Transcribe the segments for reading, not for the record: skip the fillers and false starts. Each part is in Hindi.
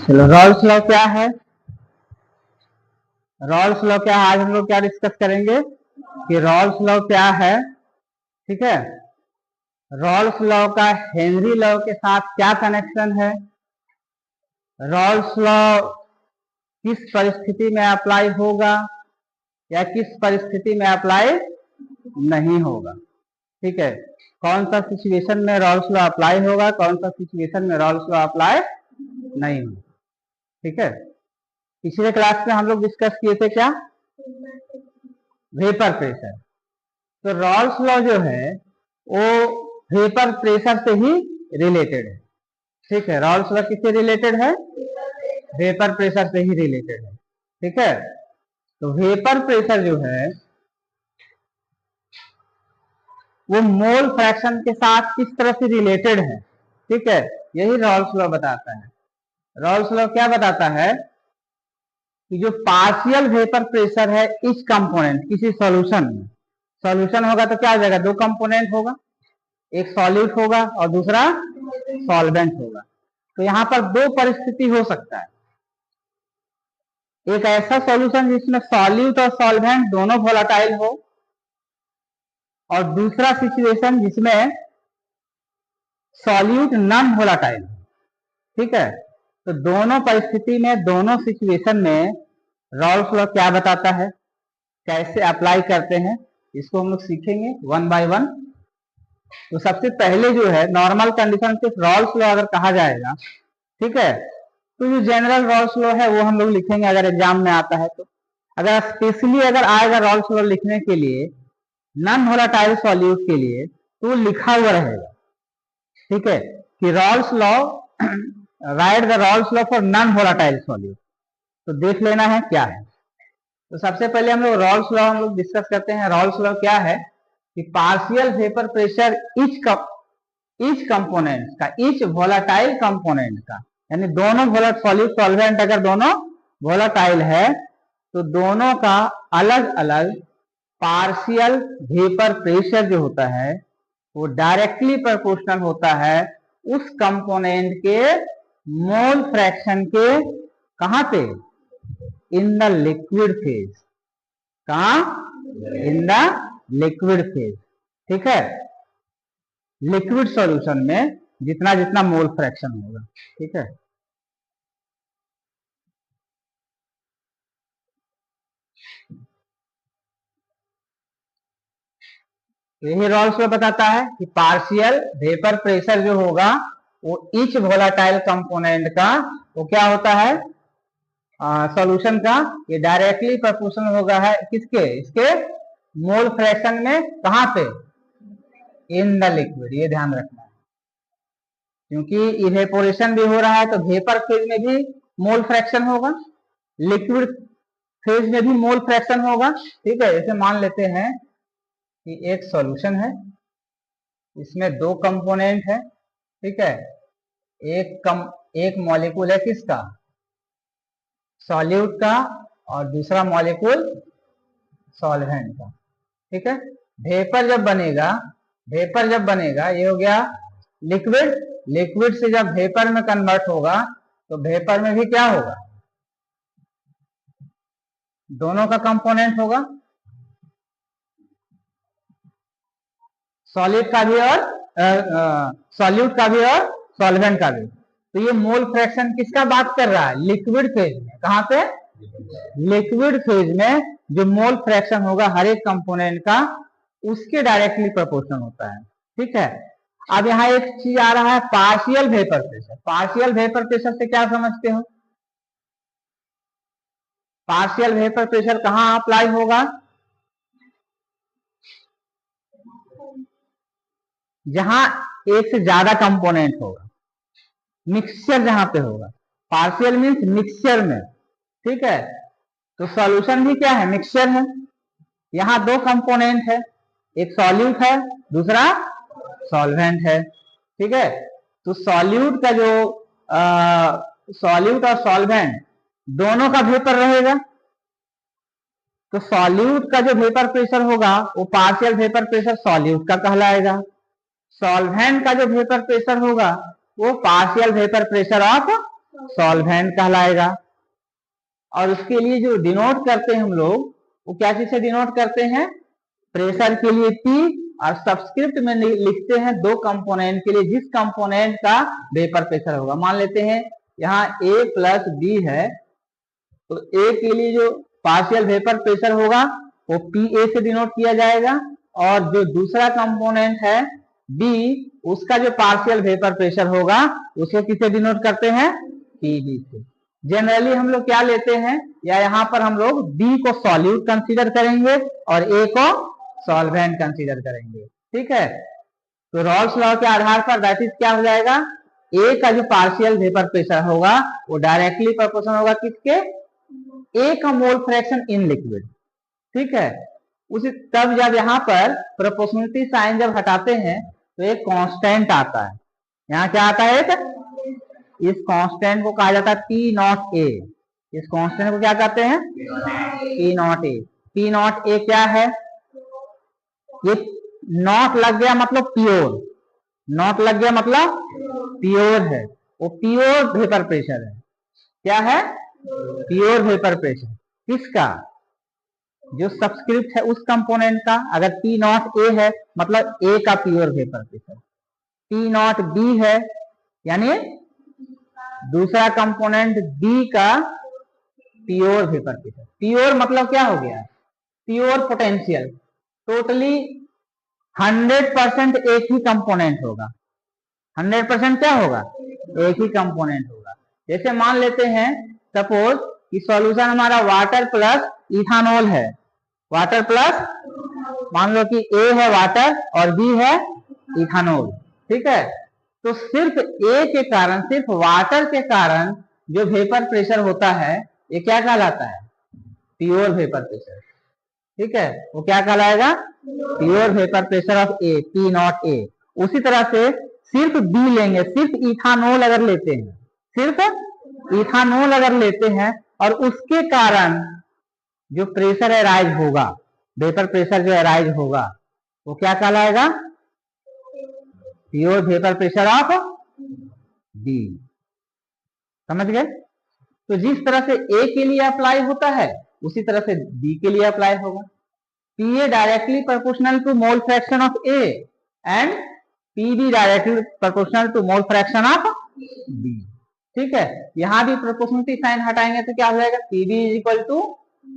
चलो रॉल्स लॉ क्या है? रॉल्स लॉ क्या है? आज हम लोग क्या डिस्कस करेंगे कि रॉल्स लॉ क्या है। ठीक है, रॉल्स लॉ का हेनरी लॉ के साथ क्या कनेक्शन है, रॉल्स लॉ किस परिस्थिति में अप्लाई होगा या किस परिस्थिति में अप्लाई नहीं होगा। ठीक है, कौन सा सिचुएशन में रॉल्स लॉ अप्लाई होगा, कौन सा सिचुएशन में रॉल्स लॉ अप्लाई नहीं होगा। ठीक है, पिछले क्लास में हम लोग डिस्कस किए थे क्या, वेपर प्रेशर। तो रॉल्स लॉ जो है वो वेपर प्रेशर से ही रिलेटेड है। ठीक है, रॉल्स लॉ किससे रिलेटेड है? वेपर प्रेशर से ही रिलेटेड है। ठीक है, तो वेपर प्रेशर जो है वो मोल फ्रैक्शन के साथ किस तरह से रिलेटेड है। ठीक है, यही रॉल्स लॉ बताता है। रॉल्स लॉ क्या बताता है कि जो पार्शियल वेपर प्रेशर है इस कंपोनेंट किसी सॉल्यूशन में, सॉल्यूशन होगा तो क्या हो जाएगा, दो कंपोनेंट होगा, एक सॉल्यूट होगा और दूसरा सॉल्वेंट होगा। तो यहाँ पर दो परिस्थिति हो सकता है, एक ऐसा सॉल्यूशन जिसमें सॉल्यूट और सॉल्वेंट दोनों वोलेटाइल हो, और दूसरा सिचुएशन जिसमें सॉल्यूट नॉन वोलेटाइल हो। ठीक है, तो दोनों परिस्थिति में, दोनों सिचुएशन में रॉल्स लॉ क्या बताता है, कैसे अप्लाई करते हैं, इसको हम लोग सीखेंगे वन बाय वन। तो सबसे पहले जो है नॉर्मल कंडीशन सिर्फ रॉल्स लॉ अगर कहा जाएगा, ठीक है, तो जो जनरल रॉल्स लॉ है वो हम लोग लिखेंगे अगर एग्जाम में आता है तो। अगर स्पेशली अगर आएगा रॉल्स लॉ लिखने के लिए नॉन वोलेटाइल सॉल्यूट के लिए, तो वो लिखा हुआ रहेगा। ठीक है, कि Rawls law, right the Raoult's law for non volatile solute. तो देख लेना है क्या है। तो सबसे पहले हम लोग रॉल्स लॉ हम लोग डिस्कस करते हैं। रॉल्स लॉ क्या है कि partial vapour pressure each component का, ईच वोलेटाइल कंपोनेंट का, यानी दोनों सॉल्यूट सॉल्वेंट अगर दोनों वोलेटाइल है तो दोनों का अलग अलग पार्शियल वेपर प्रेशर जो होता है वो डायरेक्टली प्रोपोर्शनल होता है उस कंपोनेंट के मोल फ्रैक्शन के, कहां पे, इन द लिक्विड फेज। कहा, इन द लिक्विड फेज। ठीक है, लिक्विड सॉल्यूशन में जितना जितना मोल फ्रैक्शन होगा। ठीक है, यही रॉल्स लॉ बताता है कि पार्शियल वेपर प्रेशर जो होगा वो ईच वोलेटाइल कंपोनेंट का वो क्या होता है, सॉल्यूशन का, ये डायरेक्टली प्रोपोर्शनल होगा है किसके, इसके मोल फ्रैक्शन में, कहां पे, इन द लिक्विड। ये ध्यान रखना है, क्योंकि इवेपोरेशन भी हो रहा है तो वेपर फेज में भी मोल फ्रैक्शन होगा, लिक्विड फेज में भी मोल फ्रैक्शन होगा। ठीक है, जैसे मान लेते हैं कि एक सॉल्यूशन है, इसमें दो कंपोनेंट है। ठीक है, एक मॉलिक्यूल है किसका, सॉल्यूट का, और दूसरा मॉलिक्यूल सॉल्वेंट का। ठीक है, वेपर जब बनेगा, वेपर जब बनेगा ये हो गया लिक्विड, लिक्विड से जब वेपर में कन्वर्ट होगा तो वेपर में भी क्या होगा, दोनों का कंपोनेंट होगा, सॉलिड का भी और सॉल्यूट का भी और सॉल्वेंट का भी। तो ये मोल फ्रैक्शन किसका बात कर रहा है, लिक्विड फेज में। कहां पे, लिक्विड फेज में जो मोल फ्रैक्शन होगा हर एक कंपोनेंट का उसके डायरेक्टली प्रोपोर्शनल होता है। ठीक है, अब यहाँ एक चीज आ रहा है, partial vapour pressure. Partial vapour pressure से क्या समझते हो, पार्शियल वेपर प्रेशर कहां अप्लाई होगा, जहां एक से ज्यादा कंपोनेंट होगा, मिक्सचर जहां पे होगा। पार्शियल मीन्स मिक्सचर में। ठीक है, तो सॉल्यूशन भी क्या है, मिक्सचर है। यहां दो कंपोनेंट है, एक सॉल्यूट है, दूसरा सॉल्वेंट है। ठीक है, तो सॉल्यूट का जो सॉल्यूट और सॉल्वेंट दोनों का वेपर रहेगा, तो सॉल्यूट का जो वेपर प्रेशर होगा वो पार्शियल वेपर प्रेशर सॉल्यूट का कहलाएगा, सॉल्वेंट का जो वेपर प्रेशर होगा वो partial vapour pressure of solvent कहलाएगा। और उसके लिए जो डिनोट करते हैं हम लोग, वो क्या चीज से डिनोट करते हैं? प्रेशर के लिए P, और सबस्क्रिप्ट में लिखते हैं दो कंपोनेंट के लिए, जिस कंपोनेंट का वेपर प्रेशर होगा। मान लेते हैं यहाँ A प्लस B है, तो A के लिए जो पार्शियल वेपर प्रेशर होगा वो PA से डिनोट किया जाएगा, और जो दूसरा कंपोनेंट है B, उसका जो पार्शियल वेपर प्रेशर होगा उसको किससे डिनोट करते हैं? PB से। जनरली हम लोग क्या लेते हैं, या यहाँ पर हम लोग B को सॉल्यूट कंसीडर करेंगे और A को सॉल्वेंट कंसीडर करेंगे। ठीक है, तो रॉल्स लॉ के आधार पर दैट इज क्या हो जाएगा, A का जो पार्शियल वेपर प्रेशर होगा वो डायरेक्टली प्रोपोर्शनल होगा किसके? A का मोल फ्रैक्शन इन लिक्विड। ठीक है, उसी तब जब यहाँ पर प्रोपोर्शनलिटी साइन जब हटाते हैं तो एक कांस्टेंट आता है। यहाँ क्या आता है? इस कांस्टेंट को कहा जाता है P नॉट A। इस कांस्टेंट को क्या कहते हैं? P not A। P not A क्या है? ये नॉट लग गया मतलब प्योर, नॉट लग गया मतलब प्योर है, वो प्योर वेपर प्रेशर है। क्या है? Pure vapour pressure. किसका? जो सबस्क्रिप्ट है उस कंपोनेंट का। अगर P नॉट A है मतलब A का pure vapour pressure, P not B है यानी दूसरा कंपोनेंट B का प्योर वेपर प्रेशर। प्योर मतलब क्या हो गया? प्योर पोटेंशियल, टोटली 100% एक ही कंपोनेंट होगा। 100% क्या होगा? एक ही कंपोनेंट होगा। जैसे मान लेते हैं सपोज कि सॉल्यूशन हमारा वाटर प्लस इथानॉल है। वाटर प्लस, मान लो कि A है वाटर और B है इथानॉल। ठीक है, तो सिर्फ A के कारण, सिर्फ वाटर के कारण जो वेपर प्रेशर होता है ये क्या कहलाता है? Pure vapour pressure. ठीक है, वो क्या कहलाएगा? Pure vapour pressure of A, P not A। उसी तरह से सिर्फ B लेंगे, सिर्फ इथानॉल अगर लेते हैं, सिर्फ इथानॉल अगर लेते हैं और उसके कारण जो प्रेशर अराइज होगा, वेपर प्रेशर जो अराइज होगा वो क्या कहलाएगा? Pure vapour pressure of B। समझ गए? तो जिस तरह से A के लिए अप्लाई होता है उसी तरह से B के लिए अप्लाई होगा। PA directly proportional to mole fraction of A and PB directly proportional to mole fraction of B। ठीक है, यहां भी प्रोपोर्शनलिटी साइन हटाएंगे तो क्या हो जाएगा? PB is equal to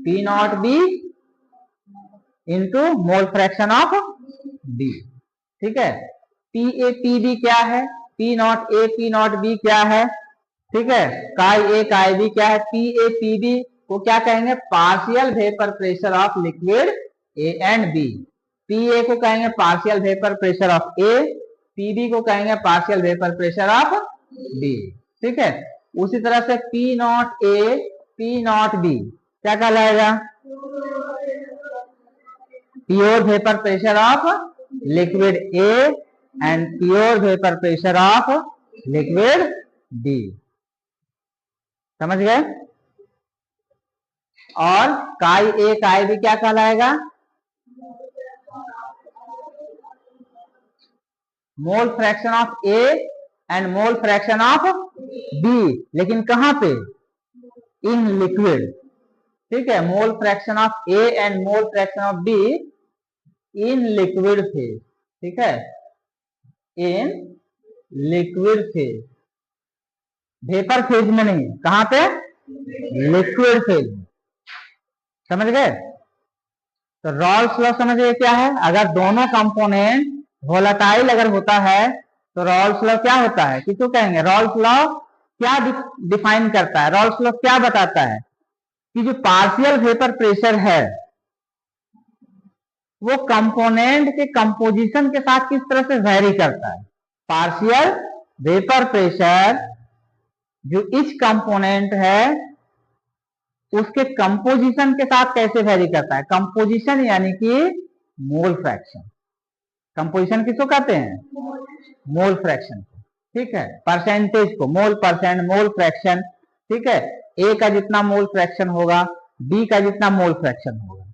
P not B into mole fraction of B। ठीक है, PA PB क्या है? P not A P not B क्या है? ठीक है, काई A काई B क्या है? PA PB को क्या कहेंगे? Partial vapour pressure of liquid A and B। PA को कहेंगे partial vapour pressure of A, PB को कहेंगे partial vapour pressure of B। ठीक है, उसी तरह से P not A P not B क्या कहलाएगा? Pure vapour pressure of liquid A and pure vapour pressure of liquid B। समझ गए? और काई A काई B क्या कहलाएगा? मोल fraction of A and mole fraction of B, लेकिन कहां पे? In liquid. ठीक है, mole fraction of A and mole fraction of B in liquid phase. ठीक है, इन लिक्विड फेज, वेपर फेज में नहीं, कहां पे? Liquid phase. समझ गए? तो रॉल्स लॉ समझ गए क्या है? अगर दोनों कंपोनेंट वोलेटाइल अगर होता है तो रॉल्स लॉ क्या होता है? किसको कहेंगे? रॉल्स लॉ क्या डिफाइन करता है? रॉल्स लॉ क्या बताता है कि जो पार्शियल वेपर प्रेशर है वो कंपोनेंट के कंपोजिशन के साथ किस तरह से वेरी करता है। पार्शियल वेपर प्रेशर जो इच कंपोनेंट है उसके कंपोजिशन के साथ कैसे वेरी करता है? कंपोजिशन यानी कि मोल फ्रैक्शन। कंपोजिशन किसको कहते हैं? Mole fraction. ठीक है, परसेंटेज को मोल परसेंट, मोल फ्रैक्शन। ठीक है, ए का जितना मोल फ्रैक्शन होगा बी का जितना मोल फ्रैक्शन होगा।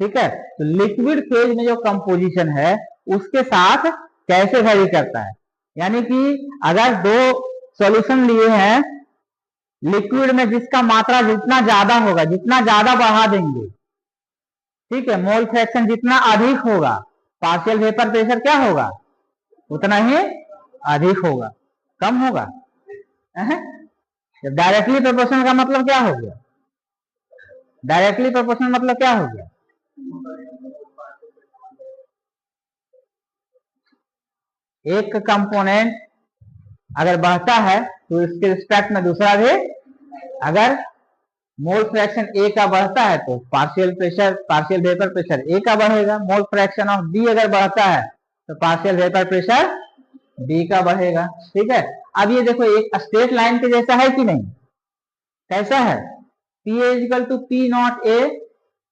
ठीक है, तो लिक्विड फेज में जो कंपोजिशन है उसके साथ कैसे वेरी करता है। यानी कि अगर दो सॉल्यूशन लिए हैं लिक्विड में जिसका मात्रा जितना ज्यादा होगा, जितना ज्यादा बढ़ा देंगे, ठीक है, मोल फ्रैक्शन जितना अधिक होगा, पार्शियल वेपर प्रेशर क्या होगा, उतना ही अधिक होगा, कम होगा। जब डायरेक्टली प्रोपोर्शनल का मतलब क्या हो गया, डायरेक्टली प्रोपोर्शनल मतलब क्या हो गया, एक कंपोनेंट अगर बढ़ता है तो इसके रिस्पेक्ट में दूसरा भी, अगर मोल फ्रैक्शन ए का बढ़ता है तो partial pressure, partial vapour pressure A का बढ़ेगा। मोल फ्रैक्शन ऑफ बी अगर बढ़ता है तो पार्शियल वेपर प्रेशर बी का बढ़ेगा। ठीक है, अब ये देखो एक स्ट्रेट लाइन के जैसा है कि नहीं, कैसा है, P is equal to P not A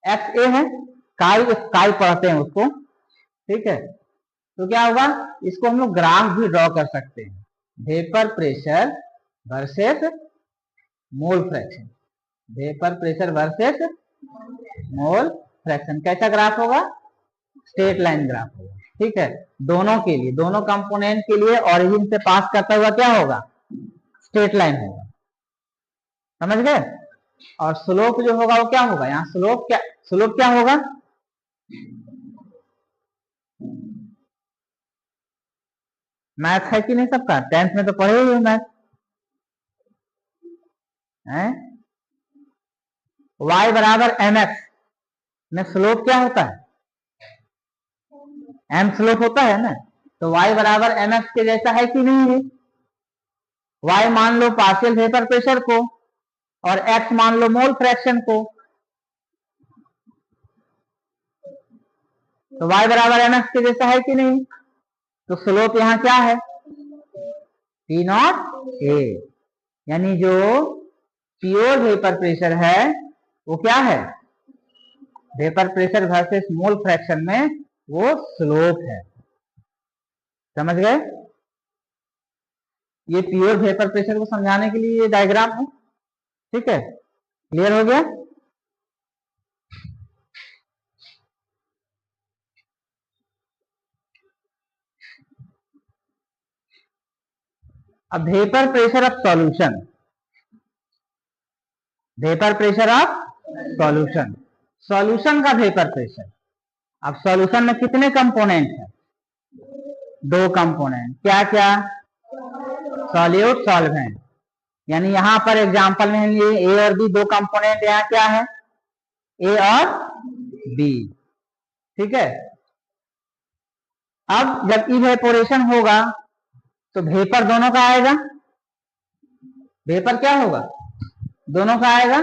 x A है, काई पढ़ते हैं उसको। ठीक है, तो क्या होगा, इसको हम लोग ग्राफ भी ड्रॉ कर सकते हैं, vapour pressure versus mole fraction, vapour pressure versus mole fraction. कैसा ग्राफ होगा, स्ट्रेट लाइन ग्राफ होगा। ठीक है, दोनों के लिए, दोनों कंपोनेंट के लिए ओरिजिन से पास करता हुआ क्या होगा, स्ट्रेट लाइन होगा, समझ गए। और स्लोप जो होगा वो क्या होगा, यहाँ स्लोप क्या होगा, मैथ है कि नहीं सबका, 10th में तो पढ़े ही हो मैथ है। y बराबर mx में स्लोप क्या होता है, m स्लोप होता है ना, तो y बराबर mx के जैसा है कि नहीं है। y मान लो पार्शियल वेपर प्रेशर को और x मान लो मोल फ्रैक्शन को, तो y बराबर mx के जैसा है कि नहीं, तो स्लोप यहाँ क्या है, P नॉट ए, यानी जो प्योर वेपर प्रेशर है वो क्या है, vapour pressure versus mole fraction में वो स्लोप है, समझ गए। ये प्योर वेपर प्रेशर को समझाने के लिए ये डायग्राम है। ठीक है, क्लियर हो गया। अब vapour pressure of solution, vapour pressure of solution, solution का वेपर प्रेशर। अब सॉल्यूशन में कितने कंपोनेंट हैं, दो कंपोनेंट, क्या क्या, सॉल्यूट सॉल्वेंट, यानी यहां पर एग्जांपल में लिए ए और बी दो कंपोनेंट, यहाँ क्या है, ए और बी। ठीक है, अब जब इवेपोरेशन होगा तो वेपर दोनों का आएगा, वेपर क्या होगा, दोनों का आएगा,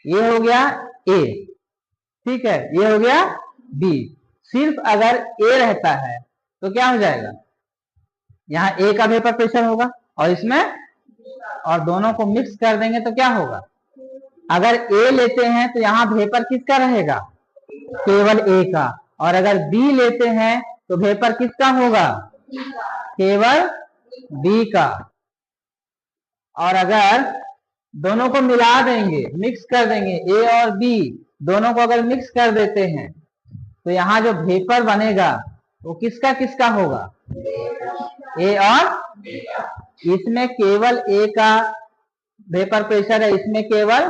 ये हो गया ए, ठीक है, ये हो गया बी। सिर्फ अगर ए रहता है तो क्या हो जाएगा, यहाँ ए का वेपर प्रेशर होगा और इसमें, और दोनों को मिक्स कर देंगे तो क्या होगा, अगर ए लेते हैं तो यहाँ वेपर किसका रहेगा, केवल ए का, और अगर बी लेते हैं तो वेपर किसका होगा, केवल बी का। और अगर दोनों को मिला देंगे, मिक्स कर देंगे, ए और बी दोनों को अगर मिक्स कर देते हैं तो यहाँ जो वेपर बनेगा वो किसका किसका होगा, ए और, इसमें केवल ए का वेपर प्रेशर है, इसमें केवल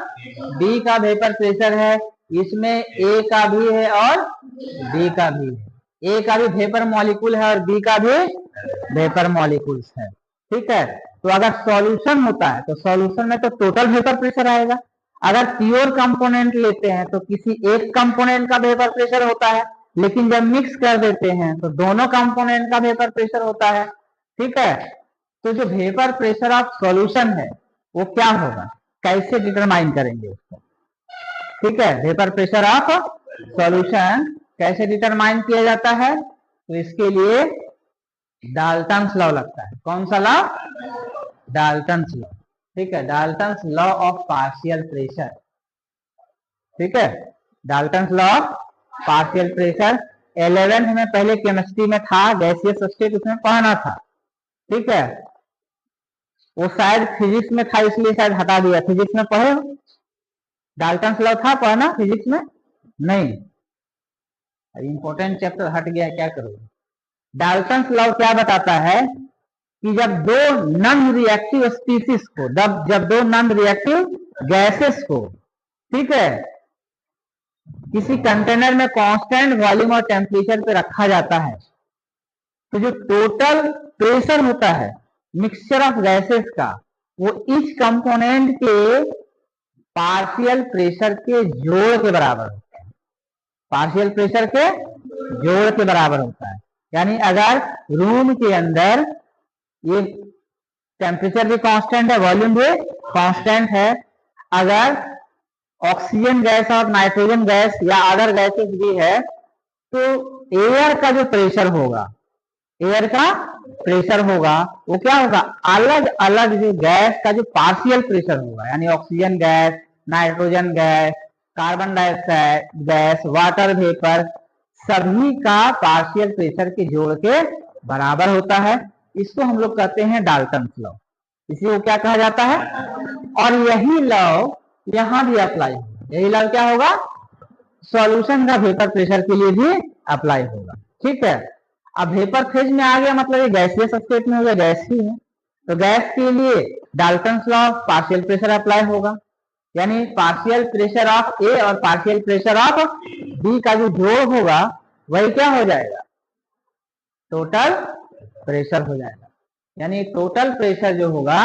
बी का वेपर प्रेशर है, इसमें ए का भी है और बी का भी है, ए का भी वेपर मॉलिक्यूल है और बी का भी वेपर मॉलिक्यूल्स है। ठीक है, तो अगर सॉल्यूशन होता है तो सॉल्यूशन में तो टोटल वेपर प्रेशर आएगा। अगर प्योर कंपोनेंट लेते हैं तो किसी एक कंपोनेंट का वेपर प्रेशर होता है, लेकिन जब मिक्स कर देते हैं तो दोनों कंपोनेंट का वेपर प्रेशर होता है। ठीक है, तो जो वेपर प्रेशर ऑफ सॉल्यूशन है वो क्या होगा, कैसे डिटरमाइन करेंगे उसको। ठीक है, वेपर प्रेशर ऑफ सॉल्यूशन कैसे डिटरमाइन किया जाता है, तो इसके लिए डाल्टन्स लॉ लगता है। कौन सा लॉ, डाल्टन्स लॉ। ठीक है, Dalton's law of partial pressure. ठीक है, Dalton's law of partial pressure 11th में पहले केमिस्ट्री में था, गैसियस स्टेट उसमें पढ़ना था। ठीक है, वो शायद फिजिक्स में था इसलिए शायद हटा दिया, फिजिक्स में पढ़े हो, डाल्टन्स लॉ था पढ़ना, फिजिक्स में नहीं, इंपॉर्टेंट चैप्टर हट गया, क्या करोगे। डाल्टन्स लॉ क्या बताता है कि जब दो नॉन रिएक्टिव स्पीसीज को, जब दो नॉन रिएक्टिव गैसेस को, ठीक है, किसी कंटेनर में कांस्टेंट वॉल्यूम और टेम्परेचर पे रखा जाता है, तो जो टोटल प्रेशर होता है मिक्सचर ऑफ गैसेस का, वो इस कंपोनेंट के पार्शियल प्रेशर के जोड़ के बराबर होता है। पार्शियल प्रेशर के जोड़ के बराबर होता है। यानी अगर रूम के अंदर ये टेम्परेचर भी कांस्टेंट है, वॉल्यूम भी कांस्टेंट है, अगर ऑक्सीजन गैस और नाइट्रोजन गैस या अदर गैसेस भी है, तो एयर का जो प्रेशर होगा, एयर का प्रेशर होगा, वो क्या होगा, अलग अलग जो गैस का जो पार्शियल प्रेशर होगा, यानी oxygen gas, nitrogen gas, carbon dioxide gas, water vapour, सभी का पार्शियल प्रेशर के जोड़ के बराबर होता है। इसको हम लोग कहते हैं डाल्टन्स लॉ। इसी को क्या कहा जाता है, और यही लॉ यहां भी अप्लाई होगा। यही लॉ क्या होगा, सॉल्यूशन का वेपर प्रेशर के लिए भी अप्लाई होगा। ठीक है, अब वेपर फेज में आ गया, मतलब ये गैसियस स्टेट में हो गया, गैस ही है, तो गैस के लिए Dalton's law partial pressure apply होगा। यानी पार्शियल प्रेशर ऑफ ए और पार्शियल प्रेशर ऑफ बी का जो जोड़ होगा वही क्या हो जाएगा, टोटल प्रेशर हो जाएगा। यानी टोटल प्रेशर जो होगा,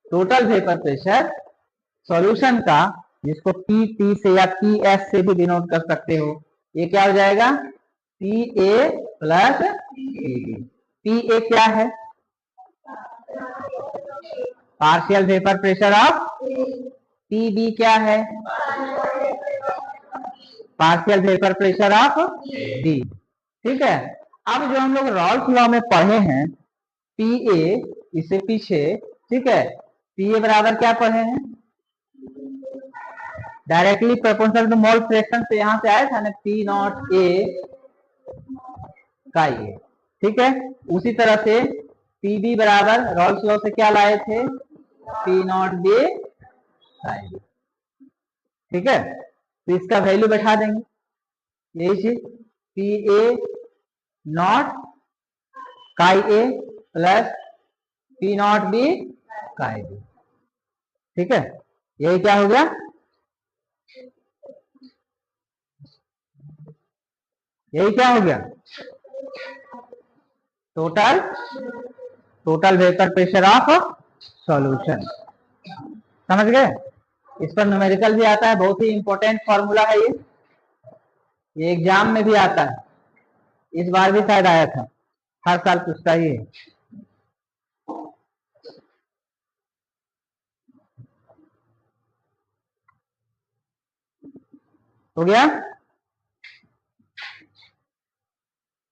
टोटल वेपर प्रेशर सॉल्यूशन का, जिसको पी से या पी एस से भी डिनोट कर सकते हो, ये क्या हो जाएगा, P A plus P A क्या है, partial vapour pressure of, P B क्या है, partial vapour pressure of D. ठीक है, अब जो हम लोग रॉल्स लॉ में पढ़े हैं, पी ए, इससे पीछे, ठीक है, पी ए बराबर क्या पढ़े हैं, directly proportional to mole fraction से यहां से आया था ना, पी नॉट ए का ये। ठीक है, उसी तरह से पी बी बराबर रॉल्स लॉ से क्या लाए थे, पी नॉट बी का ये। ठीक है, तो इसका वैल्यू बैठा देंगे, यही चीज, पी ए नॉट काई ए प्लस पी नॉट बी काई बी। ठीक है, यही क्या हो गया, यही क्या हो गया, total vapour pressure of solution. समझ गए, इस पर न्यूमेरिकल भी आता है, बहुत ही इंपॉर्टेंट फॉर्मूला है ये एग्जाम में भी आता है, इस बार भी शायद आया था, हर साल पूछता ही है। हो गया,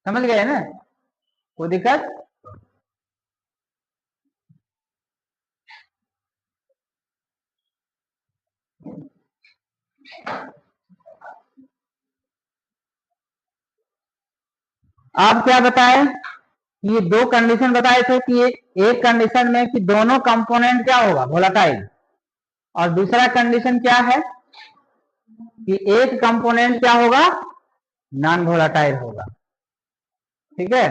समझ गए ना, कोई दिक्कत, आप क्या बताए, ये दो कंडीशन बताए थे कि एक कंडीशन में कि दोनों कंपोनेंट क्या होगा, वोलेटाइल, और दूसरा कंडीशन क्या है कि एक कंपोनेंट क्या होगा, नॉन वोलेटाइल होगा। ठीक है,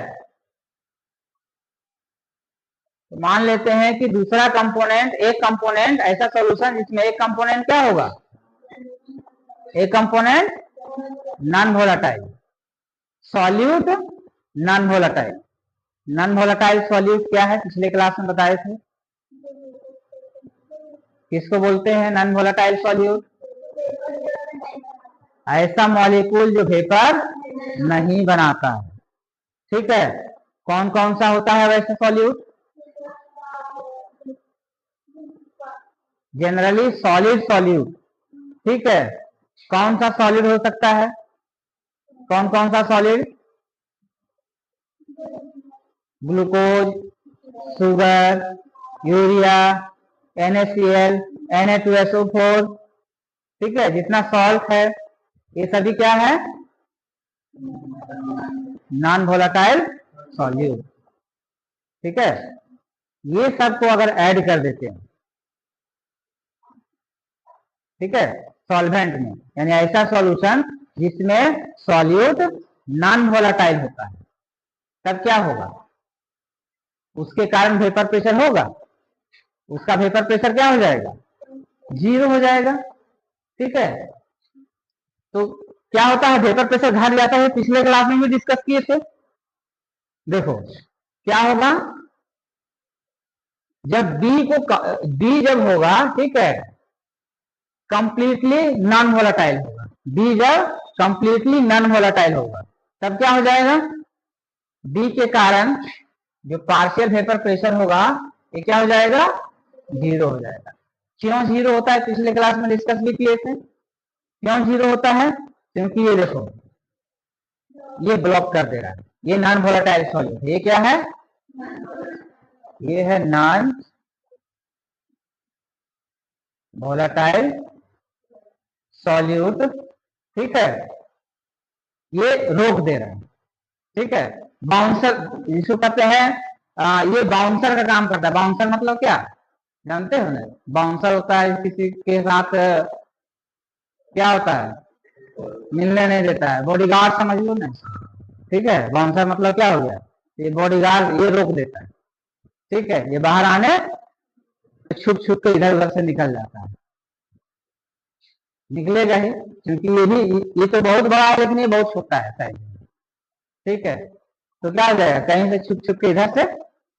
तो मान लेते हैं कि दूसरा कंपोनेंट, एक कंपोनेंट ऐसा सॉल्यूशन जिसमें एक कंपोनेंट क्या होगा, एक component non volatile, solute non volatile. Non volatile solute क्या है, पिछले क्लास में बताए थे, किसको बोलते हैं नॉन वोलेटाइल सॉल्यूट, ऐसा मॉलिक्यूल जो वेपर नहीं बनाता है। ठीक है, कौन कौन सा होता है वैसे सॉल्यूट, जनरली सॉलिड सॉल्यूट। ठीक है, कौन सा सॉलिड हो सकता है, कौन कौन सा solid, glucose, sugar, urea, NaCl, Na2SO4। ठीक है, जितना सॉल्ट है ये सभी क्या है, नॉन वोलेटाइल सॉल्यूट। ठीक है, ये सबको अगर ऐड कर देते हैं, ठीक है, सॉल्वेंट में, यानी ऐसा सॉल्यूशन जिसमें सॉल्यूट नॉन वोलेटाइल होता है, तब क्या होगा, उसके कारण वेपर प्रेशर होगा, उसका वेपर प्रेशर क्या हो जाएगा, 0 हो जाएगा। ठीक है, तो क्या होता है, वेपर प्रेशर घट जाता है, पिछले क्लास में भी डिस्कस किए थे। देखो क्या होगा, जब बी जब होगा, ठीक है, कंप्लीटली नॉन वोलेटाइल होगा, बी जब कंप्लीटली नॉन वोलेटाइल होगा तब क्या हो जाएगा, बी के कारण जो पार्शियल वेपर प्रेशर होगा ये क्या हो जाएगा, 0 हो जाएगा। क्यों 0 होता है, पिछले क्लास में डिस्कस भी किए थे। क्यों 0 होता है, क्योंकि ये देखो ये ब्लॉक कर दे रहा है, ये नॉन वोलेटाइल सॉल्यूट, ये क्या है, ये है नॉन वोलेटाइल सॉल्यूट। ठीक है, ये रोक दे रहा है। ठीक है, बाउंसर जिसको कहते हैं, ये बाउंसर का काम करता है। बाउंसर मतलब क्या जानते हो ना, बाउंसर होता है किसी के साथ क्या होता है, मिलने नहीं देता है, बॉडीगार्ड समझ लो ना। ठीक है, बाउंसर मतलब क्या हो गया, ये बॉडीगार्ड, ये रोक देता है। ठीक है, ये बाहर आने छुप छुप के इधर उधर से निकल जाता है, निकलेगा ही, क्योंकि ये तो बहुत बड़ा है लेकिन ये बहुत छोटा है साइज। ठीक है, तो क्या हो जाएगा, कहीं से छुप छुप के इधर से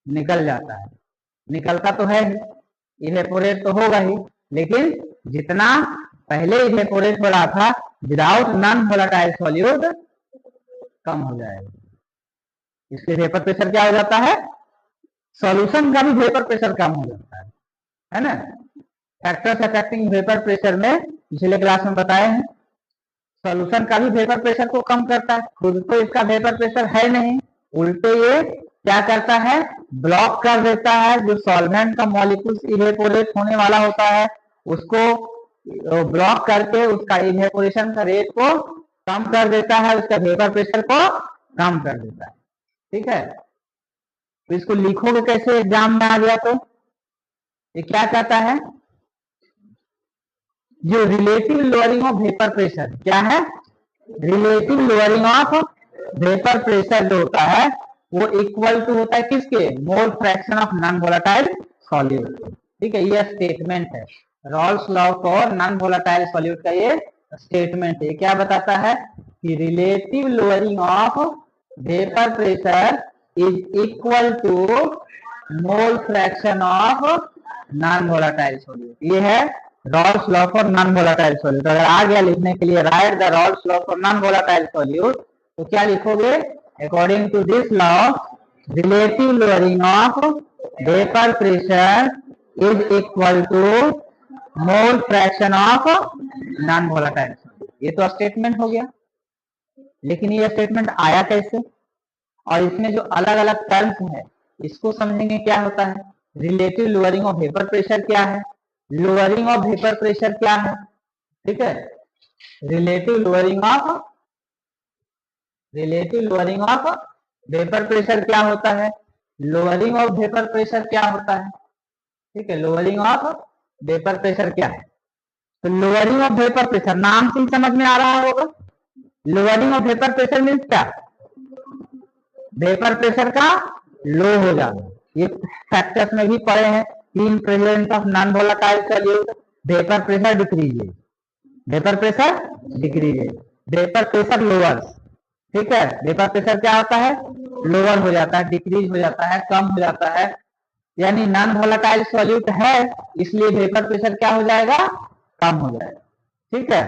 निकल जाता है, निकलता तो है ही, इवेपोरेट तो होगा ही, लेकिन जितना पहले इवेपोरेट हो रहा था विदाउट नॉन वोलेटाइल सॉल्यूट कम हो जाएगा। इसलिए वेपर प्रेशर क्या हो जाता है, सॉल्यूशन का भी वेपर प्रेशर कम हो जाता है ना। फैक्टर्स अफेक्टिंग वेपर प्रेशर में पिछले क्लास में बताए हैं, सॉल्यूशन का भी वेपर प्रेशर को कम करता है। खुद तो इसका वेपर प्रेशर है नहीं, उल्टे ये क्या करता है, ब्लॉक कर देता है, जो सॉल्वेंट का मॉलिक्यूल इवेपोरेट होने वाला होता है उसको ब्लॉक करके उसका इवेपोरेशन का रेट को कम कर देता है, उसका वेपर प्रेशर को कम कर देता है। ठीक है, तो इसको लिखोगे कैसे एग्जाम में आ गया, तो ये क्या कहता है, जो relative lowering of vapour pressure क्या है, relative lowering of vapour pressure जो होता है वो इक्वल टू होता है किसके, mole fraction of non volatile solute. ठीक है, ये स्टेटमेंट है, Raoult's law for non volatile solute का ये स्टेटमेंट है। क्या बताता है कि relative lowering of vapour pressure is equal to mole fraction of non volatile solute. ये है Raoult's law for non volatile solute. अगर आ गया लिखने के लिए write the Raoult's law for non volatile solute, तो क्या लिखोगे, according to this law relative lowering of vapour pressure is equal to mole fraction of non volatile solute. ये तो स्टेटमेंट हो गया, लेकिन ये स्टेटमेंट आया कैसे, और इसमें जो अलग अलग टर्म्स है इसको समझेंगे क्या होता है। Relative lowering of vapour pressure क्या है, लोअरिंग ऑफ वेपर प्रेशर क्या है। ठीक है, relative lowering of vapour pressure क्या होता है, लोअरिंग ऑफ वेपर प्रेशर क्या होता है। ठीक है, लोअरिंग ऑफ वेपर प्रेशर क्या है, तो लोअरिंग ऑफ वेपर प्रेशर नाम से समझ में आ रहा होगा। Lowering of vapour pressure means क्या, वेपर प्रेशर का लो हो जाना। ये फैक्टर्स में भी पढ़े हैं, in presence of non volatile solute vapour pressure decreases, vapour pressure decreases, vapour pressure lowers. ठीक है, वेपर प्रेशर क्या होता है, लोअर हो जाता है, डिक्रीज हो जाता है, कम हो जाता है, यानी नॉन वोलेटाइल सॉल्यूट है इसलिए वेपर प्रेशर क्या हो जाएगा, कम हो जाएगा। ठीक है,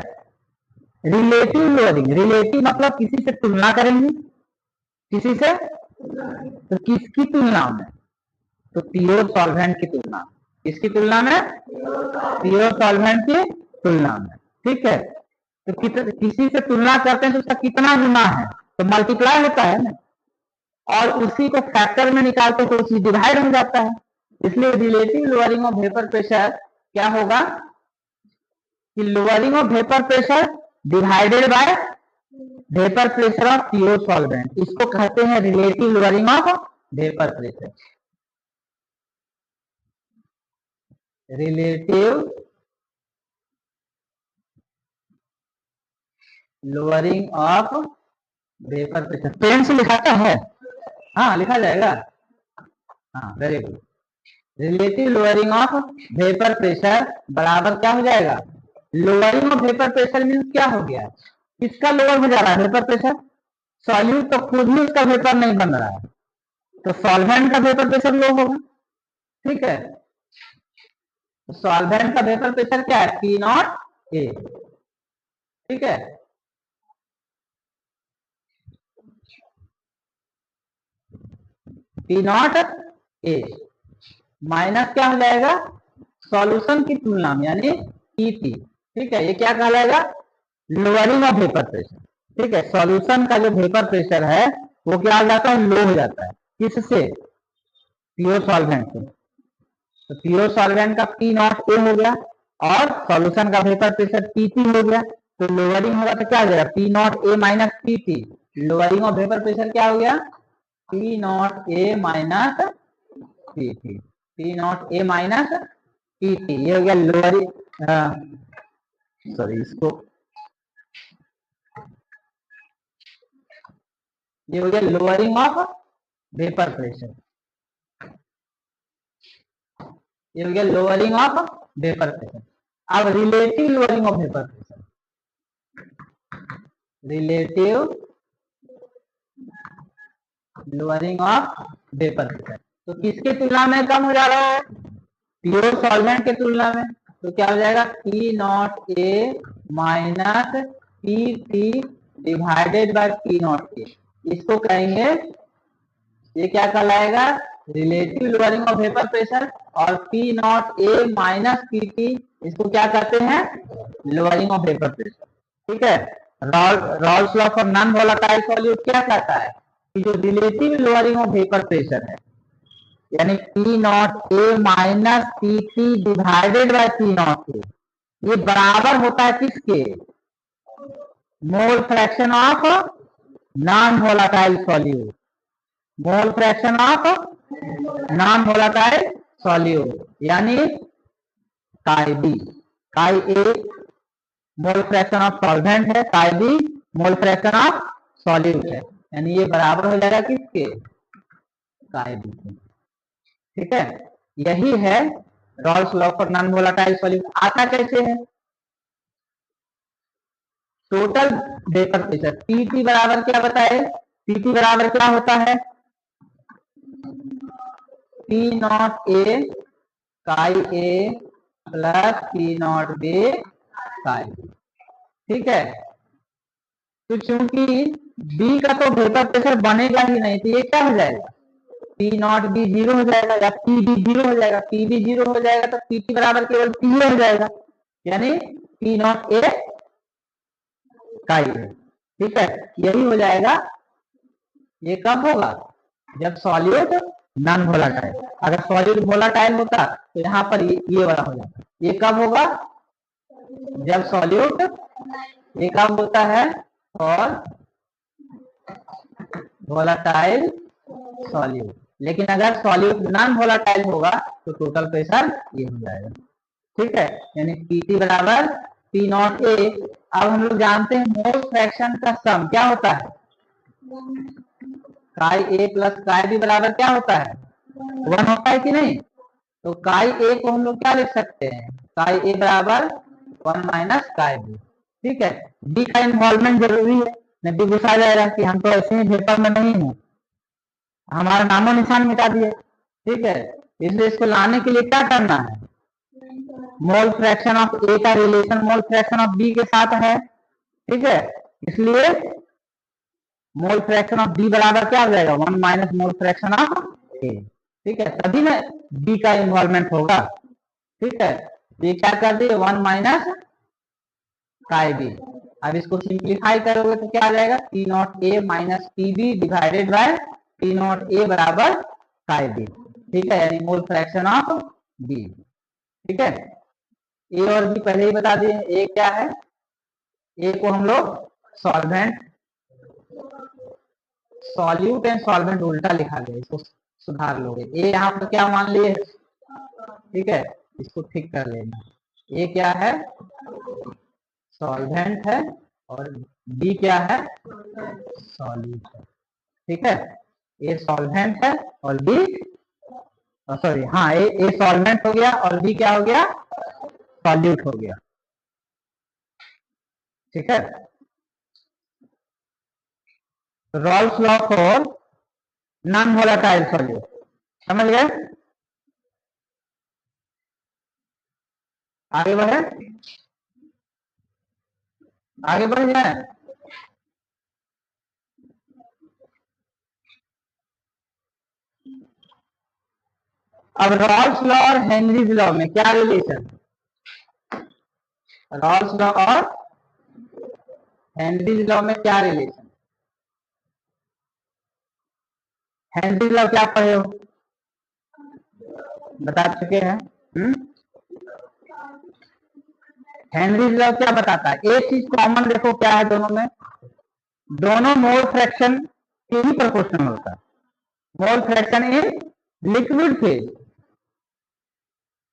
रिलेटिव लोअरिंग, रिलेटिव मतलब किसी से तुलना करेंगे, किसी से, तो किसकी तुलना में, तो प्योर सॉल्वेंट की तुलना में, किसकी तुलना में, प्योर सॉल्वेंट की तुलना में। ठीक है, तो किसी से तुलना करते हैं तो उसका कितना गुना है, तो मल्टीप्लाई होता है ना, और उसी को फैक्टर में निकालते तो उसी डिवाइड हो जाता है। इसलिए relative lowering of vapour pressure क्या होगा कि lowering of vapour pressure divided by vapour pressure of pure solvent, इसको कहते हैं relative lowering of vapour pressure. Relative lowering of vapour pressure pen से लिखाता है, हाँ लिखा जाएगा, हाँ very good. Relative lowering of vapour pressure बराबर क्या हो जाएगा, lowering of vapour pressure means क्या हो गया, किसका लोअर हो जा रहा है वेपर प्रेशर, सॉल्यूट तो खुद ही उसका वेपर नहीं बन रहा है, तो सॉल्वेंट का वेपर प्रेशर लो होगा। ठीक है, तो सॉल्वेंट का वेपर प्रेशर क्या है, पी नॉट ए। ठीक है, पी नॉट ए माइनस क्या हो जाएगा, सॉल्यूशन की तुलना में यानी पीटी। ठीक है, ये क्या कहलाएगा, लोअरिंग ऑफ वेपर प्रेशर। ठीक है, सॉल्यूशन का जो वेपर प्रेशर है वो क्या हो जाता है, लो हो जाता है, किससे, प्योर सॉल्वेंट से। तो प्योर सॉल्वेंट का पी नॉट ए हो गया और सॉल्यूशन का वेपर प्रेशर पीटी हो गया, तो लोअरिंग होगा तो क्या हो जाएगा, P not A minus PT. Lowering of vapour pressure क्या हो गया, P not A minus PT, P not A minus PT, ये हो गया लोअरिंग, सॉरी इसको, ये हो गया लोअरिंग ऑफ वेपर प्रेशर, ये हो गया लोअरिंग ऑफ वेपर प्रेशर। अब relative lowering of vapour pressure, relative lowering of vapour pressure, तो किसके तुलना में कम हो जा रहा है, प्योर सॉल्वेंट के तुलना में, तो क्या हो जाएगा, P not A minus P T divided by P not A, इसको कहेंगे, ये क्या कहलाएगा, relative lowering of vapour pressure, और P not A minus P T इसको क्या कहते हैं, लोअरिंग ऑफ वेपर प्रेशर। ठीक है, Raoult's law for non volatile solute क्या कहता है कि जो relative lowering of vapour pressure है यानी P not A minus P T divided by P not A, ये बराबर होता है किसके, mole fraction of non volatile solute, mole fraction of non volatile solute यानी chi B, chi A mole fraction of solvent है, chi B mole fraction of solute है, यानी ये बराबर हो जाएगा किसके, काई बी के। ठीक है, यही है Raoult's law for non volatile solute. आता कैसे है, टोटल वेपर प्रेशर पीटी बराबर क्या बताए, पीटी बराबर क्या होता है, पी नॉट ए काई ए प्लस पी नॉट बी काई। ठीक है, तो चूंकि बी का तो वेपर प्रेशर बनेगा ही नहीं, तो ये क्या हो जाएगा, पी नॉट बी जीरो हो जाएगा या पी बी जीरो हो जाएगा, पी बी जीरो हो जाएगा तो पी टी बराबर केवल पी ए हो जाएगा, यानी पी नॉट ए काई ए। ठीक है, यही हो जाएगा, ये कब होगा, जब सॉल्यूट नॉन वोलेटाइल, अगर सॉल्यूट वोलेटाइल होता तो यहाँ पर ये वाला हो जाता, ये कब होगा, जब सॉल्यूट, ये कब होता है, और वोलेटाइल सॉल्यूट, लेकिन अगर सॉल्यूट नॉन वोलेटाइल होगा तो टोटल प्रेशर ये हो जाएगा। ठीक है, यानी पीटी बराबर पी नॉट ए। अब हम लोग जानते हैं मोल फ्रैक्शन का सम क्या होता है, काई ए प्लस काई बी बराबर क्या होता है, 1 होता है कि नहीं, तो काई ए को हम लोग क्या लिख सकते हैं, काई ए बराबर 1 माइनस काई बी। ठीक है, बी का इन्वॉल्वमेंट जरूरी है, नहीं भी गुस्सा जाएगा कि हम तो ऐसे ही वेपर में नहीं है, हमारा नामो निशान मिटा दिए। ठीक है, इसलिए इसको लाने के लिए क्या करना है, मोल फ्रैक्शन ऑफ ए का relation mole fraction of B के साथ है। ठीक है, इसलिए मोल फ्रैक्शन ऑफ बी बराबर क्या हो जाएगा, 1 माइनस मोल फ्रैक्शन ऑफ ए। ठीक है, तभी ना बी का इन्वॉल्वमेंट होगा। ठीक है, ये क्या कर दिए, 1 माइनस काई बी। अब इसको सिंप्लीफाई करोगे तो क्या आ जाएगा, P not A minus P B divided by P not A बराबर काई बी। ठीक है, यानी मोल फ्रैक्शन ऑफ बी। ठीक है, ए और बी पहले ही बता दिए, ए क्या है, ए को हम लोग सॉल्वेंट, सॉल्यूट एंड सॉल्वेंट उल्टा लिखा गया, इसको सुधार लोगे, ए यहाँ पर क्या मान लिए, ठीक है, इसको ठीक कर लेना, ए क्या है, सॉल्वेंट है और बी क्या है, सॉल्यूट है। ठीक है, ए सॉल्वेंट है और बी सॉरी, हाँ, ए सॉल्वेंट हो गया और बी क्या हो गया, सॉल्यूट हो गया। ठीक है, Raoult's law for non volatile solute, समझ गए? आगे बढ़े, आगे बढ़ जाए। अब रॉल्स लॉ और हेनरीज लॉ में क्या रिलेशन, रॉल्स लॉ और हेनरीज लॉ में क्या रिलेशन? हेनरीज लॉ क्या पढ़े हो, बता चुके हैं। हेनरीज लॉ क्या बताता है, एक चीज कॉमन देखो क्या है दोनों में, दोनों मोल फ्रैक्शन के ही प्रोपोर्शनल होता है, mole fraction in liquid phase.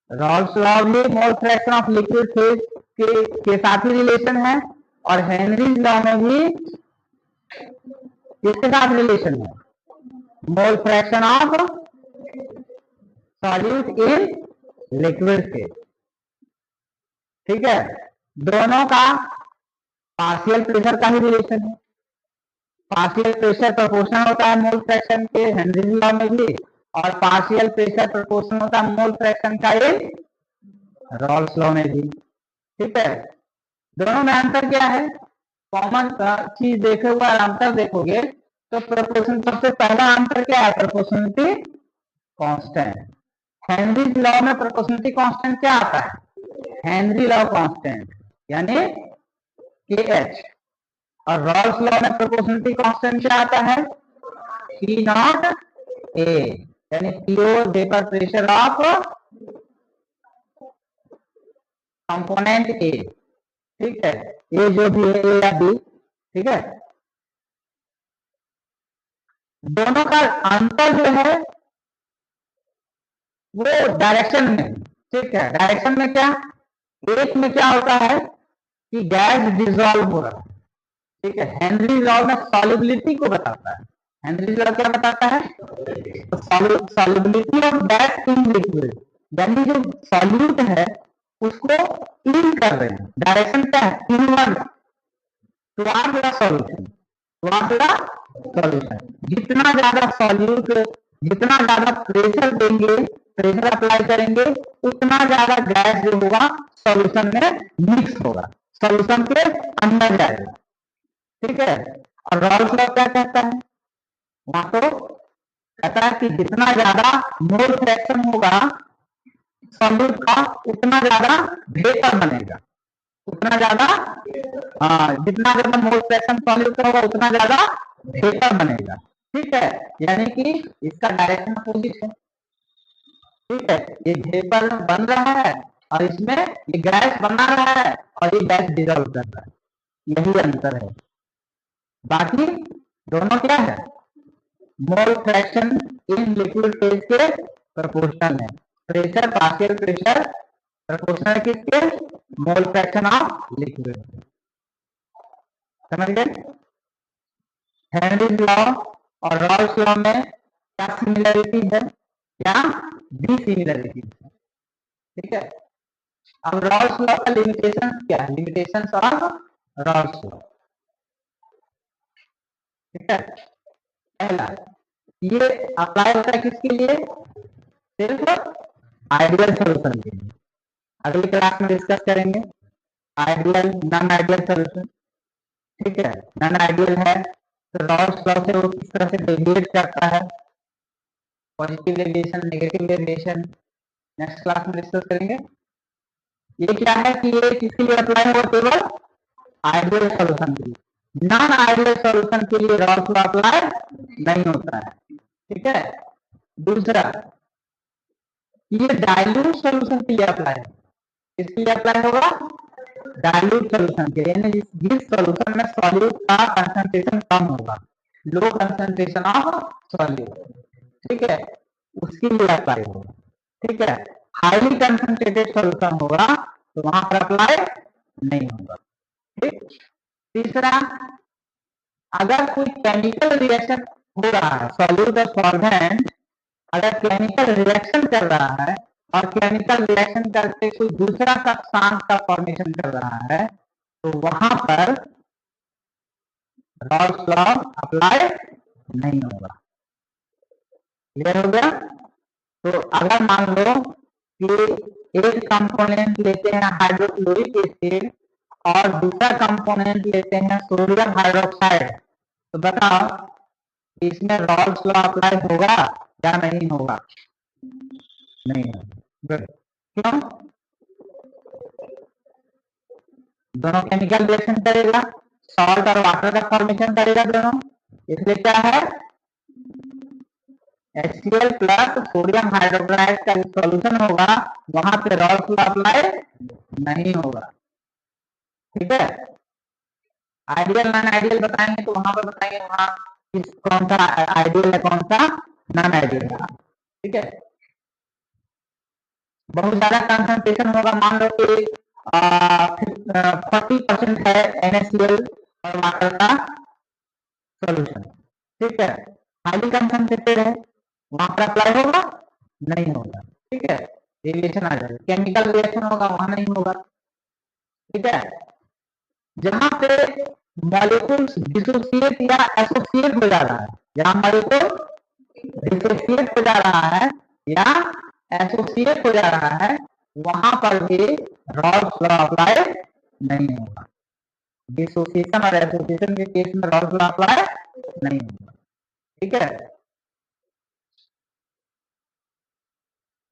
Raoult's law भी mole fraction of liquid phase के साथ ही रिलेशन है, और हेनरीज लॉ में भी किसके साथ रिलेशन है, mole fraction of solute in liquid phase. ठीक है, दोनों का पार्शियल प्रेशर का ही रिलेशन है, पार्शियल प्रेशर प्रोपोर्शनल होता है मोल फ्रैक्शन के हेनरीज लॉ में भी, और पार्शियल प्रेशर प्रोपोर्शनल होता है मोल फ्रैक्शन का इन रॉल्स लॉ में भी। ठीक है, दोनों में अंतर क्या है, कॉमन चीज देखे हुआ अंतर देखोगे तो प्रोपोर्शन, सबसे पहला अंतर क्या है, प्रोपोर्शनलिटी कांस्टेंट। हेनरीज लॉ में प्रोपोर्शनलिटी कांस्टेंट क्या आता है, हेनरी लॉ कांस्टेंट यानी KH, और रॉल्स लॉ में प्रोपोर्शनलिटी कांस्टेंट क्या आता है, P नॉट A यानी pure vapour pressure of component A। ठीक है, ये जो भी है A या B। ठीक है, दोनों का अंतर जो है वो डायरेक्शन में। ठीक है, डायरेक्शन में क्या, एक में क्या होता है कि गैस डिसॉल्व हो रहा है। ठीक है, हेनरी लॉ में सॉल्युबिलिटी को बताता है, हेनरी लॉ क्या बताता है, solubility of gas in liquid, यानी जो सॉल्यूट है उसको इन कर रहे हैं, डायरेक्शन क्या है, inward toward the solution, toward the solution. जितना ज्यादा सॉल्यूट, जितना ज्यादा प्रेशर देंगे, प्रेशर अप्लाई करेंगे, उतना ज्यादा गैस जो होगा सॉल्यूशन में मिक्स होगा, सॉल्यूशन के अंदर जाएगा। ठीक है, और रॉल्स लॉ क्या कहता है, वहां तो कहता है कि जितना ज्यादा मोल फ्रैक्शन होगा सॉल्यूट का, उतना ज्यादा वेपर बनेगा, उतना ज्यादा, हाँ, जितना ज्यादा मोल फ्रैक्शन सॉल्यूट का होगा उतना ज्यादा वेपर बनेगा। ठीक है, यानी कि इसका डायरेक्शन अपोजिट है। ठीक है, ये वेपर बन रहा है और इसमें ये गैस बना रहा है और ये गैस डिजॉल्व कर रहा है, यही अंतर है। बाकी दोनों क्या है, mole fraction in liquid phase के प्रोपोर्शनल है, प्रेशर पार्शियल प्रेशर प्रोपोर्शनल किसके, मोल फ्रैक्शन ऑफ लिक्विड। समझ गए? हेनरीज लॉ और रॉल्स लॉ में क्या सिमिलरिटी है, क्या डिसिमिलरिटी है। ठीक है, अब रॉल्स लॉ का लिमिटेशन क्या है, लिमिटेशन ऑफ रॉल्स लॉ। ठीक है, पहला ये अप्लाई होता है किसके लिए, सिर्फ आइडियल सॉल्यूशन के लिए, अगली क्लास में डिस्कस करेंगे आइडियल नॉन आइडियल सॉल्यूशन। ठीक है, नॉन आइडियल है तो रॉल्स लॉ से वो किस तरह से डेविएट करता है, positive deviation, negative deviation, next class में डिस्कस करेंगे। ये क्या है कि ये किसके लिए अप्लाई होगा, केवल आइडियल सॉल्यूशन के लिए, नॉन आइडियल सॉल्यूशन के लिए रॉल्स लॉ अप्लाई नहीं होता है। ठीक है, दूसरा ये डाइल्यूट सॉल्यूशन के लिए अप्लाई है, किसके लिए अप्लाई होगा, डाइल्यूट सॉल्यूशन के लिए, यानी जिस सॉल्यूशन में सॉल्यूट का कंसंट्रेशन कम होगा, लो कंसंट्रेशन ऑफ सॉल्यूट। ठीक है, उसके लिए अप्लाई होगा। ठीक है, हाईली कंसंट्रेटेड सॉल्यूशन होगा तो वहां पर अप्लाई नहीं होगा। ठीक, तीसरा अगर कोई केमिकल रिएक्शन हो रहा है सॉल्यूट और सॉल्वेंट अगर केमिकल रिएक्शन कर रहा है और केमिकल रिएक्शन करके कोई दूसरा सब्सटेंस का फॉर्मेशन कर रहा है, तो वहां पर रॉल्स लॉ अप्लाई नहीं होगा। क्लियर हो गया? तो अगर मान लो कि एक कंपोनेंट लेते हैं हाइड्रोक्लोरिक एसिड और दूसरा कंपोनेंट लेते हैं सोडियम हाइड्रोक्साइड, तो बताओ इसमें रॉल्स लॉ अप्लाई होगा या नहीं होगा? नहीं होगा। क्यों? दोनों केमिकल रिएक्शन करेगा, सॉल्ट और वाटर का फॉर्मेशन करेगा दोनों, इसलिए क्या है HCl प्लस सोडियम हाइड्रोक्साइड का सॉल्यूशन होगा, वहां पे रॉल्स लॉ अप्लाई नहीं होगा। ठीक है? आइडियल नॉन आइडियल बताएंगे तो वहां पर बताएंगे वहां कौन सा आइडियल है कौन सा नॉन आइडियल है। ठीक है? बहुत ज्यादा कंसंट्रेशन होगा, मान लो कि 40% है NaCl और वाटर का सॉल्यूशन। ठीक है? हाईली कंसंट्रेटेड है, वहां पर अप्लाई होगा नहीं होगा। ठीक है? रिएक्शन आ जाएगा, केमिकल रिएक्शन होगा वहां नहीं होगा। ठीक है? जहां पे मॉलिक्यूल्स डिसोसिएट या एसोसिएट हो जा रहा है, जहां मॉलिक्यूल डिसोसिएट हो जा रहा है या एसोसिएट हो जा रहा है, वहां पर भी रॉल्स लॉ अप्लाई नहीं होगा। डिसोसिएशन और एसोसिएशन के केस में रॉल्स लॉ अप्लाई नहीं होगा। ठीक है?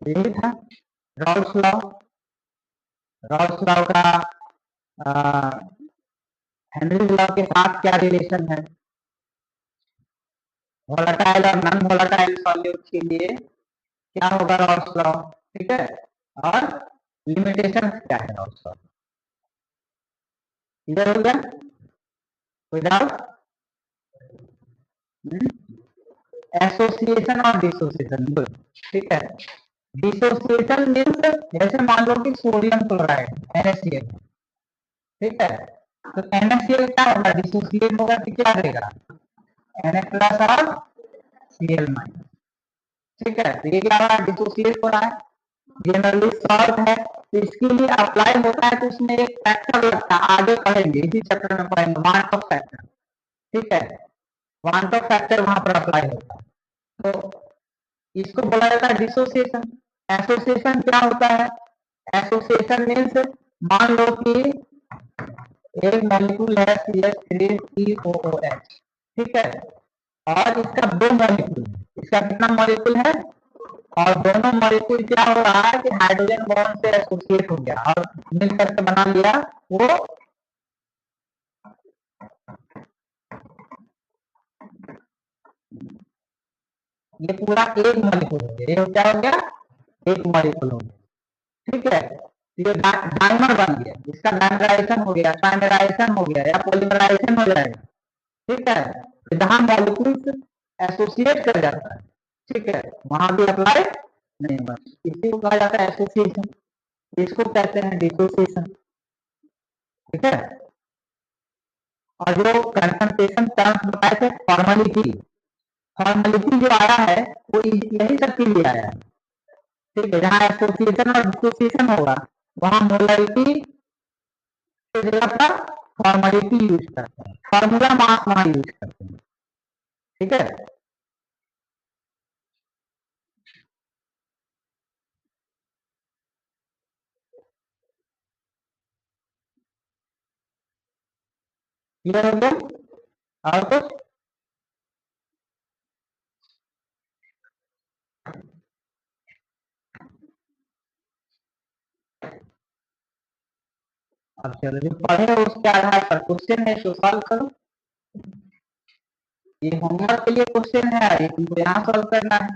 यही था रॉल्स लॉ। रॉल्स लॉ का हेनरी लॉ के साथ क्या रिलेशन है? वोलेटाइल और नॉन वोलेटाइल सॉल्यूट के लिए क्या होगा रॉल्स लॉ? ठीक है? और लिमिटेशन क्या है रॉल्स लॉ? क्लियर हो गया? कोई डाउट? एसोसिएशन और डिसोसिएशन, गुड। ठीक है? डिसोसिएशन मीन्स जैसे मान लो कि सोडियम क्लोराइड NaCl, ठीक है? तो NaCl क्या होगा? डिसोसिएट होगा तो क्या देगा? Na प्लस और Cl माइनस। ठीक है? तो ये क्या रहा है? डिसोसिएट हो रहा है, जनरली सॉल्ट है, तो इसके लिए अप्लाई होता है तो उसमें एक फैक्टर लगता है, आगे पढ़ेंगे इसी चैप्टर में पढ़ेंगे, वांट ऑफ फैक्टर। ठीक है? वांट ऑफ फैक्टर वहां पर अप्लाई होता है, तो इसको बोला जाता है डिसोसिएशन। एसोसिएशन क्या होता है? एसोसिएशन मीन्स मान लो कि एक मॉलिक्यूल है CH3COOH, ठीक है? और इसका दो मॉलिक्यूल है, इसका कितना मॉलिक्यूल है? और दोनों मॉलिक्यूल क्या हो रहा है कि हाइड्रोजन बॉन्ड से एसोसिएट हो गया और मिलकर के बना लिया वो ये पूरा एक मॉलिक्यूल हो गया, ये क्या हो गया? एक मॉलिक्यूल हो गया। ठीक है? ये डायमर बन गया, इसका डायमराइजेशन हो गया, ट्राइमराइजेशन हो गया या पॉलीमराइजेशन हो जाएगा। ठीक है? जहां मॉलिक्यूल्स एसोसिएट कर जाता है, ठीक है, वहां भी अप्लाई नहीं होगा, इसी को कहा जाता है एसोसिएशन, इसको कहते हैं डिसोसिएशन। ठीक है? और जो कंसंट्रेशन टर्म्स बताए थे, फॉर्मेलिटी, फॉर्मेलिटी जो आया है वो यही सब के लिए आया है। ठीक है? जहां एसोसिएशन और डिसोसिएशन होगा वहां मोलरिटी की जगह पर फॉर्मेलिटी यूज करते हैं, फॉर्मूला मास वहां यूज करते हैं। ठीक है? क्लियर हो गया? और कुछ? अब चलो जो पढ़े हो उसके आधार पर क्वेश्चन है तो सॉल्व करो। ये होमवर्क के लिए क्वेश्चन है, ये तुमको यहाँ सॉल्व करना है।